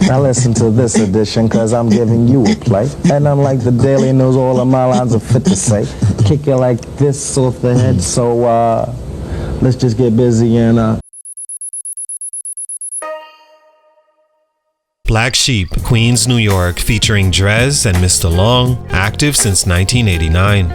Now listen to this edition, cause I'm giving you a play. And unlike the Daily News, all of my lines are fit to say. Kick it like this off the head, so let's just get busy and Black Sheep, Queens, New York, featuring Dres and Mista Lawnge, active since 1989.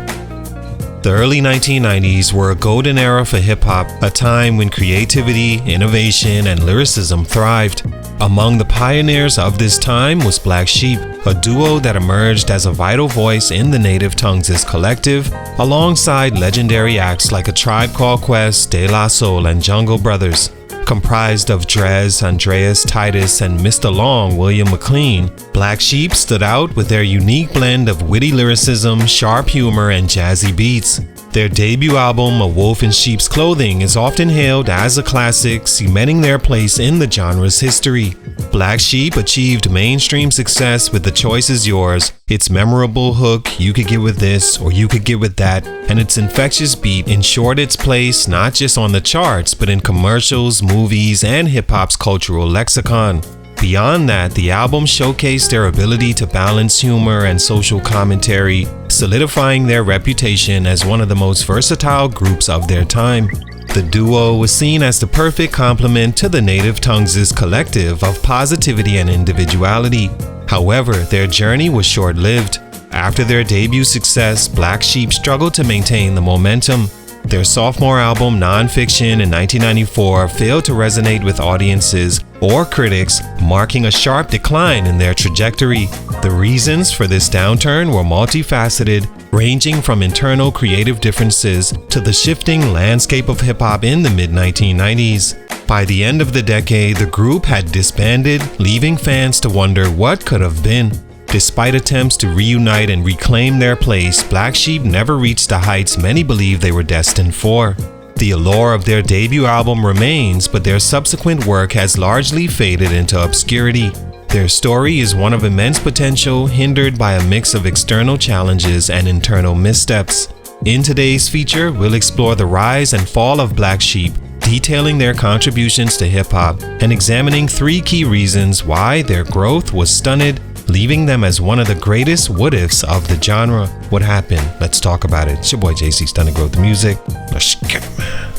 The early 1990s were a golden era for hip-hop, a time when creativity, innovation, and lyricism thrived. Among the pioneers of this time was Black Sheep, a duo that emerged as a vital voice in the Native Tongues' collective, alongside legendary acts like A Tribe Called Quest, De La Soul, and Jungle Brothers. Comprised of Dres, Andreas, Titus, and Mista Lawnge, William McLean, Black Sheep stood out with their unique blend of witty lyricism, sharp humor, and jazzy beats. Their debut album, A Wolf in Sheep's Clothing, is often hailed as a classic, cementing their place in the genre's history. Black Sheep achieved mainstream success with The Choice Is Yours, its memorable hook, You Could Get With This or You Could Get With That, and its infectious beat ensured its place not just on the charts, but in commercials, movies, and hip-hop's cultural lexicon. Beyond that, the album showcased their ability to balance humor and social commentary, solidifying their reputation as one of the most versatile groups of their time. The duo was seen as the perfect complement to the Native Tongues' collective of positivity and individuality. However, their journey was short-lived. After their debut success, Black Sheep struggled to maintain the momentum. Their sophomore album, Nonfiction, in 1994 failed to resonate with audiences or critics, marking a sharp decline in their trajectory. The reasons for this downturn were multifaceted, ranging from internal creative differences to the shifting landscape of hip-hop in the mid-1990s. By the end of the decade, the group had disbanded, leaving fans to wonder what could have been. Despite attempts to reunite and reclaim their place, Black Sheep never reached the heights many believed they were destined for. The allure of their debut album remains, but their subsequent work has largely faded into obscurity. Their story is one of immense potential, hindered by a mix of external challenges and internal missteps. In today's feature, we'll explore the rise and fall of Black Sheep, detailing their contributions to hip-hop and examining 3 key reasons why their growth was stunted, leaving them as one of the greatest what-ifs of the genre. What happened? Let's talk about it. It's your boy JC, StuntedGrowthMusic. Let's get it, man.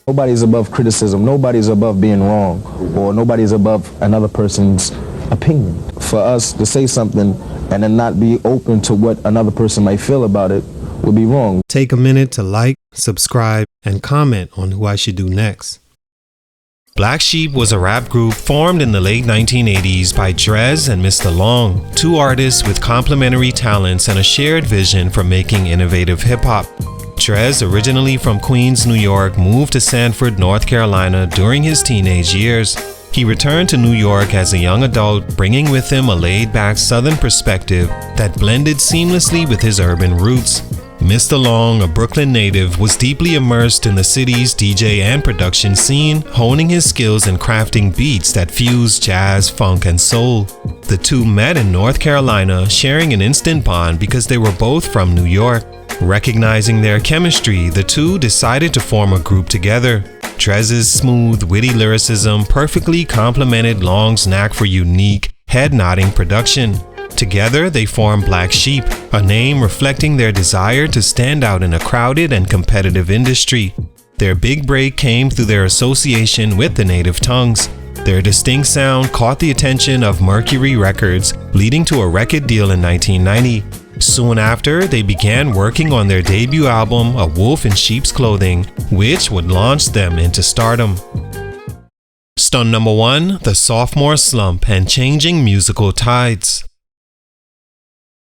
Nobody's above criticism. Nobody's above being wrong, or nobody's above another person's opinion. For us to say something and then not be open to what another person might feel about it would be wrong. Take a minute to like, subscribe, and comment on who I should do next. Black Sheep was a rap group formed in the late 1980s by Dres and Mista Lawnge, 2 artists with complementary talents and a shared vision for making innovative hip-hop. Dres, originally from Queens, New York, moved to Sanford, North Carolina during his teenage years. He returned to New York as a young adult, bringing with him a laid-back Southern perspective that blended seamlessly with his urban roots. Mista Lawnge, a Brooklyn native, was deeply immersed in the city's DJ and production scene, honing his skills in crafting beats that fuse jazz, funk, and soul. The two met in North Carolina, sharing an instant bond because they were both from New York. Recognizing their chemistry, the two decided to form a group together. Dres's smooth, witty lyricism perfectly complemented Lawnge's knack for unique, head-nodding production. Together, they formed Black Sheep, a name reflecting their desire to stand out in a crowded and competitive industry. Their big break came through their association with the Native Tongues. Their distinct sound caught the attention of Mercury Records, leading to a record deal in 1990. Soon after, they began working on their debut album, A Wolf in Sheep's Clothing, which would launch them into stardom. Stunt number 1, The Sophomore Slump and Changing Musical Tides.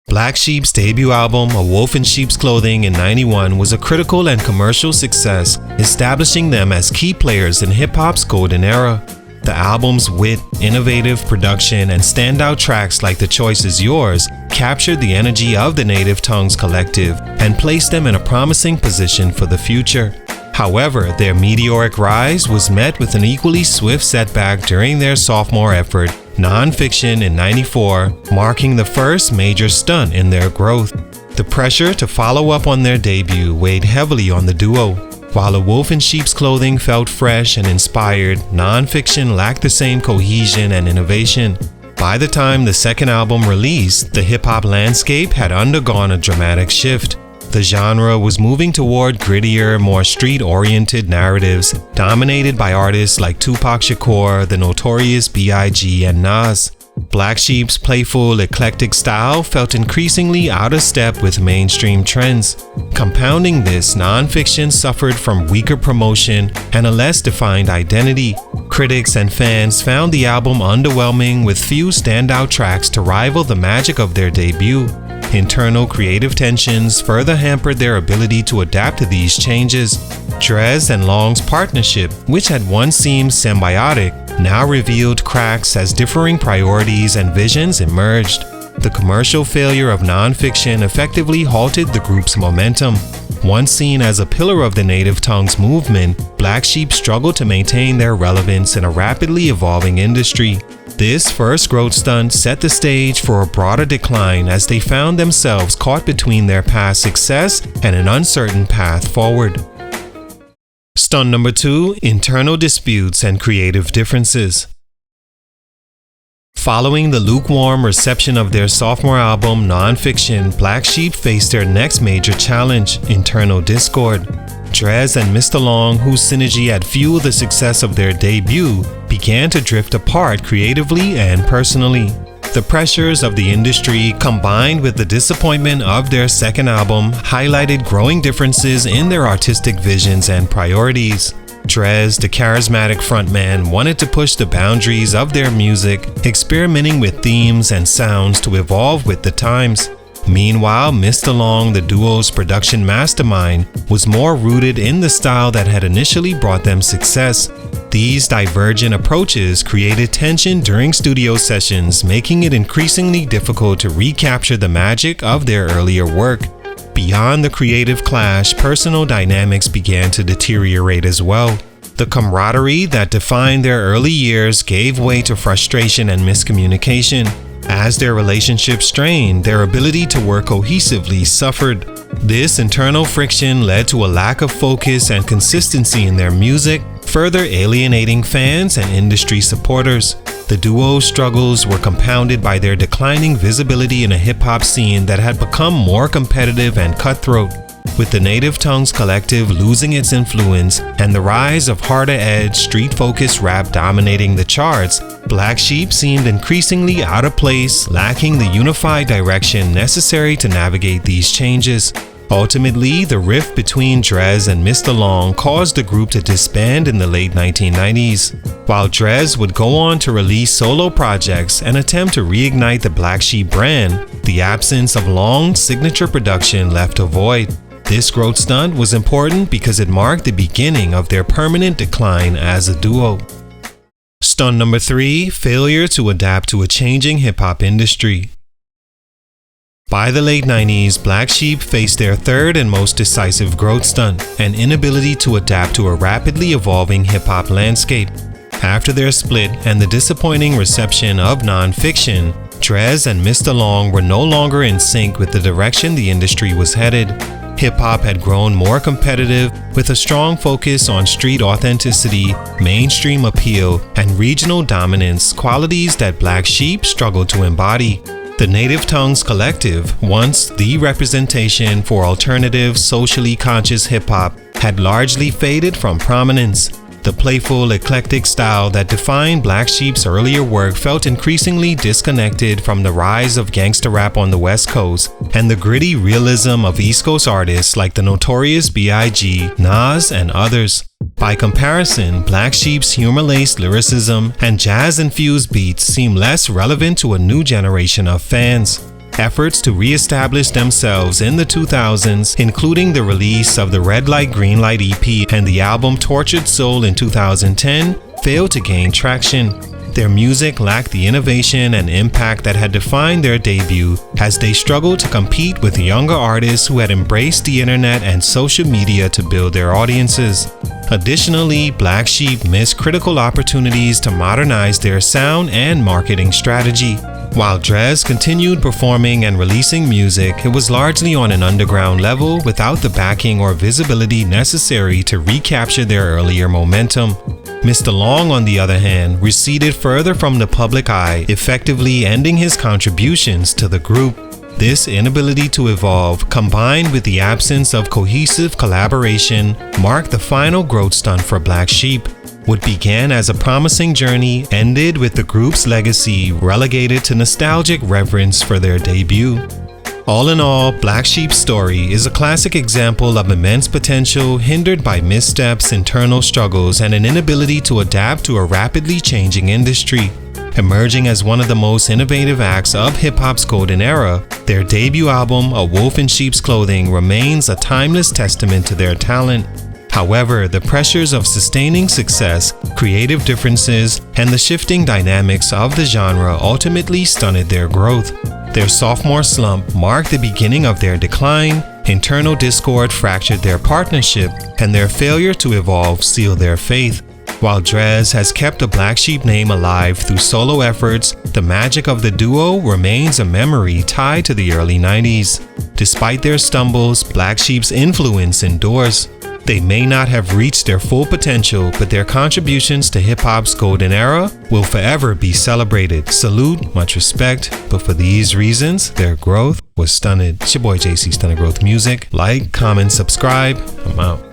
Black Sheep's debut album, A Wolf in Sheep's Clothing, in '91 was a critical and commercial success, establishing them as key players in hip-hop's golden era. The album's wit, innovative production, and standout tracks like The Choice Is Yours captured the energy of the Native Tongues collective and placed them in a promising position for the future. However, their meteoric rise was met with an equally swift setback during their sophomore effort, Nonfiction, in '94, marking the first major stunt in their growth. The pressure to follow up on their debut weighed heavily on the duo. While A Wolf in Sheep's Clothing felt fresh and inspired, non-fiction lacked the same cohesion and innovation. By the time the second album released, the hip-hop landscape had undergone a dramatic shift. The genre was moving toward grittier, more street-oriented narratives, dominated by artists like Tupac Shakur, the Notorious B.I.G., and Nas. Black Sheep's playful, eclectic style felt increasingly out of step with mainstream trends. Compounding this, non-fiction suffered from weaker promotion and a less defined identity. Critics and fans found the album underwhelming, with few standout tracks to rival the magic of their debut. Internal creative tensions further hampered their ability to adapt to these changes. Dres and Lawnge's partnership, which had once seemed symbiotic, now revealed cracks as differing priorities and visions emerged. The commercial failure of non-fiction effectively halted the group's momentum. Once seen as a pillar of the Native Tongues movement, Black Sheep struggled to maintain their relevance in a rapidly evolving industry. This first growth stunt set the stage for a broader decline as they found themselves caught between their past success and an uncertain path forward. Stunt number 2, internal disputes and creative differences. Following the lukewarm reception of their sophomore album, Non-Fiction, Black Sheep faced their next major challenge, internal discord. Dres and Mista Lawnge, whose synergy had fueled the success of their debut, began to drift apart creatively and personally. The pressures of the industry, combined with the disappointment of their second album, highlighted growing differences in their artistic visions and priorities. Dres, the charismatic frontman, wanted to push the boundaries of their music, experimenting with themes and sounds to evolve with the times. Meanwhile, Mista Lawnge, the duo's production mastermind, was more rooted in the style that had initially brought them success. These divergent approaches created tension during studio sessions, making it increasingly difficult to recapture the magic of their earlier work. Beyond the creative clash, personal dynamics began to deteriorate as well. The camaraderie that defined their early years gave way to frustration and miscommunication. As their relationship strained, their ability to work cohesively suffered. This internal friction led to a lack of focus and consistency in their music, further alienating fans and industry supporters. The duo's struggles were compounded by their declining visibility in a hip-hop scene that had become more competitive and cutthroat. With the Native Tongues collective losing its influence and the rise of harder-edged, street-focused rap dominating the charts, Black Sheep seemed increasingly out of place, lacking the unified direction necessary to navigate these changes. Ultimately, the rift between Dres and Mista Lawnge caused the group to disband in the late 1990s. While Dres would go on to release solo projects and attempt to reignite the Black Sheep brand, the absence of Lawnge's signature production left a void. This growth stunt was important because it marked the beginning of their permanent decline as a duo. Stunt number 3, failure to adapt to a changing hip-hop industry. By the late 90s, Black Sheep faced their third and most decisive growth stunt, an inability to adapt to a rapidly evolving hip-hop landscape. After their split and the disappointing reception of Non-Fiction, Dres and Mista Lawnge were no longer in sync with the direction the industry was headed. Hip-hop had grown more competitive, with a strong focus on street authenticity, mainstream appeal, and regional dominance, qualities that Black Sheep struggled to embody. The Native Tongues collective, once the representation for alternative, socially conscious hip-hop, had largely faded from prominence. The playful, eclectic style that defined Black Sheep's earlier work felt increasingly disconnected from the rise of gangsta rap on the West Coast and the gritty realism of East Coast artists like the Notorious B.I.G., Nas, and others. By comparison, Black Sheep's humor-laced lyricism and jazz-infused beats seem less relevant to a new generation of fans. Efforts to re-establish themselves in the 2000s, including the release of the Red Light Green Light EP and the album Tortured Soul in 2010, failed to gain traction. Their music lacked the innovation and impact that had defined their debut, as they struggled to compete with younger artists who had embraced the internet and social media to build their audiences. Additionally, Black Sheep missed critical opportunities to modernize their sound and marketing strategy. While Dres continued performing and releasing music, it was largely on an underground level without the backing or visibility necessary to recapture their earlier momentum. Mista Lawnge, on the other hand, receded further from the public eye, effectively ending his contributions to the group. This inability to evolve, combined with the absence of cohesive collaboration, marked the final growth stunt for Black Sheep. What began as a promising journey ended with the group's legacy relegated to nostalgic reverence for their debut. All in all, Black Sheep's story is a classic example of immense potential hindered by missteps, internal struggles, and an inability to adapt to a rapidly changing industry. Emerging as one of the most innovative acts of hip-hop's golden era, their debut album, A Wolf in Sheep's Clothing, remains a timeless testament to their talent. However, the pressures of sustaining success, creative differences, and the shifting dynamics of the genre ultimately stunted their growth. Their sophomore slump marked the beginning of their decline, internal discord fractured their partnership, and their failure to evolve sealed their faith. While Dres has kept the Black Sheep name alive through solo efforts, the magic of the duo remains a memory tied to the early 90s. Despite their stumbles, Black Sheep's influence endures. They may not have reached their full potential, but their contributions to hip-hop's golden era will forever be celebrated. Salute, much respect, but for these reasons, their growth was stunted. It's your boy JC, Stunted Growth Music. Like, comment, subscribe. I'm out.